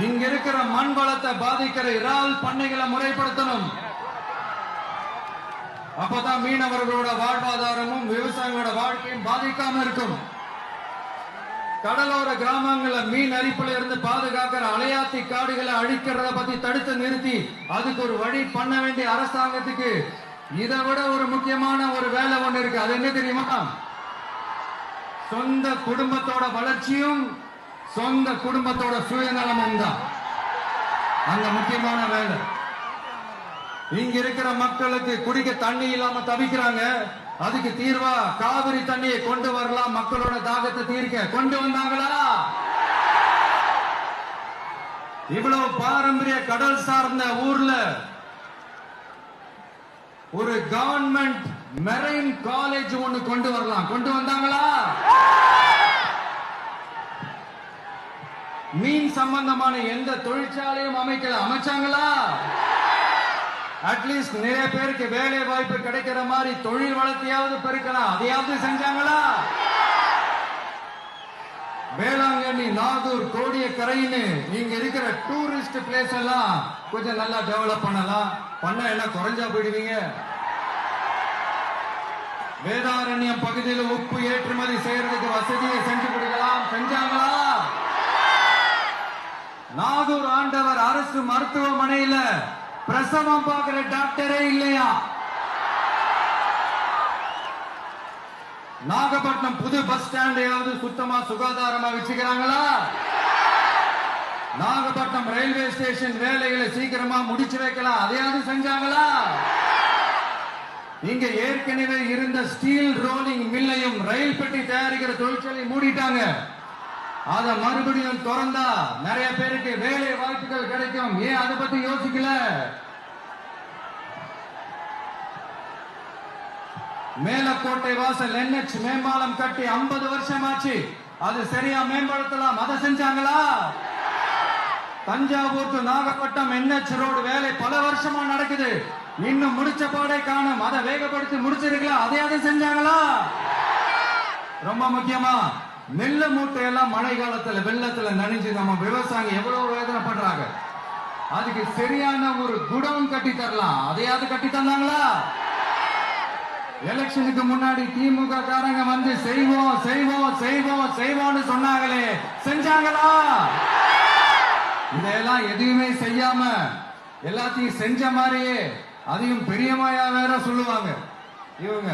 இங்க இருக்கிற மண் வளத்தை பாதிக்கிற இறால் பண்ணைகளை முறைப்படுத்தணும். அப்பதான் மீனவர்களோட வாழ்வாதாரமும் விவசாயிகளோட வாழ்க்கையும் பாதிக்காம இருக்கும். கடலோர கிராமங்கள மீன் அரிப்புல இருந்து பாதுகாக்கிற அலையாத்தி காடுகளை அழிக்கிறத பத்தி தடுத்து நிறுத்தி அதுக்கு ஒரு வழி பண்ண வேண்டிய அரசாங்கத்துக்கு இதை விட ஒரு முக்கியமான ஒரு வேலை ஒண்ணு இருக்கு. அது என்ன தெரியுமா? சொந்த குடும்பத்தோட வளர்ச்சியும் சொந்த குடும்பத்தோட சுயநலமும் தான் அந்த முக்கியமான வேலை. இங்க இருக்கிற மக்களுக்கு குடிக்க தண்ணி இல்லாம தவிக்கிறாங்க. அதுக்கு தீர்வா காவிரி தண்ணியை கொண்டு வரலாம், மக்களோட தாகத்தை தீர்க்க. கொண்டு வந்தாங்களா? இவ்வளவு பாரம்பரிய கடல் சார்ந்த ஊர்ல ஒரு கவர்மெண்ட் மெரைன் காலேஜ் ஒண்ணு கொண்டு வரலாம். கொண்டு வந்தாங்களா? மீன் சம்பந்தமான எந்த தொழிற்சாலையும் அமைச்சாங்களா? அட்லீஸ்ட் நிறைய பேருக்கு வேலை வாய்ப்பு கிடைக்கிற மாதிரி தொழில் வளர்த்தையாவது பெருக்கலாம். அதையாவது செஞ்சாங்களா? வேளாங்கண்ணி, நாகூர், கோடியக்கரைன்னு இங்க இருக்கிற டூரிஸ்ட் பிளேஸ் எல்லாம் கொஞ்சம் நல்லா டெவலப் பண்ணலாம். பண்ண என்ன குறைஞ்சா போயிடுவீங்க? வேதாரண்யம் பகுதியில் உப்பு ஏற்றுமதி செய்யறதுக்கு வசதியை செஞ்சு கொடுக்கலாம். செஞ்சாங்களா? நாகூர் ஆண்டவர் அரசு மருத்துவமனையில பிரசவம் பார்க்கிற டாக்டரே இல்லையா? நாகப்பட்டினம் புது பஸ் ஸ்டாண்டையாவது சுத்தமா சுகாதாரமா வச்சுக்கிறாங்களா? நாகப்பட்டினம் ரயில்வே ஸ்டேஷன் வேலைகளை சீக்கிரமா முடிச்சு வைக்கலாம். அதையாவது செஞ்சாங்களா? இங்க ஏற்கனவே இருந்த ஸ்டீல் ரோலிங் மில்லையும் ரயில் பெட்டி தயாரிக்கிற தொழிற்சாலை மூடிட்டாங்க. அத மறுபடியும் திறந்தா நிறைய பேருக்கு வேலை வாய்ப்புகள் கிடைக்கும். ஏன் அதை பத்தி யோசிக்கல? மேலக்கோட்டை வாசல் NH மேம்பாலம் கட்டி 50 வருஷம் ஆச்சு. அது சரியா மேம்படுத்தலாம். அதை செஞ்சாங்களா? Thanjavur to Nagapattinam NH road வேலை பல வருஷமா நடக்குது. இன்னும் முடிச்ச பாடே காணும். அதை வேகப்படுத்தி முடிச்சிருக்கலாம். அதையாவது செஞ்சாங்களா? ரொம்ப முக்கியமா நெல்ல மூட்டையெல்லாம் மழை காலத்துல வெள்ளத்துல நனைஞ்சு நம்ம விவசாயிங்க எவ்வளவு வேதனைப்படுறாங்க. அதுக்கு சரியான ஒரு குடவுன் கட்டி தரலாம். அதையாவது கட்டி தந்தாங்களா? எலெக்ஷனுக்கு முன்னாடி திமுக காரங்க வந்து செய்வோம் செய்வோம் செய்வோம் செய்வோம்னு சொன்னாங்களே, செஞ்சாங்களா? இதெல்லாம் எதுவுமே செய்யாம எல்லாத்தையும் செஞ்ச மாதிரியே அதையும் பெரியமாயா வேற சொல்லுவாங்க இவங்க.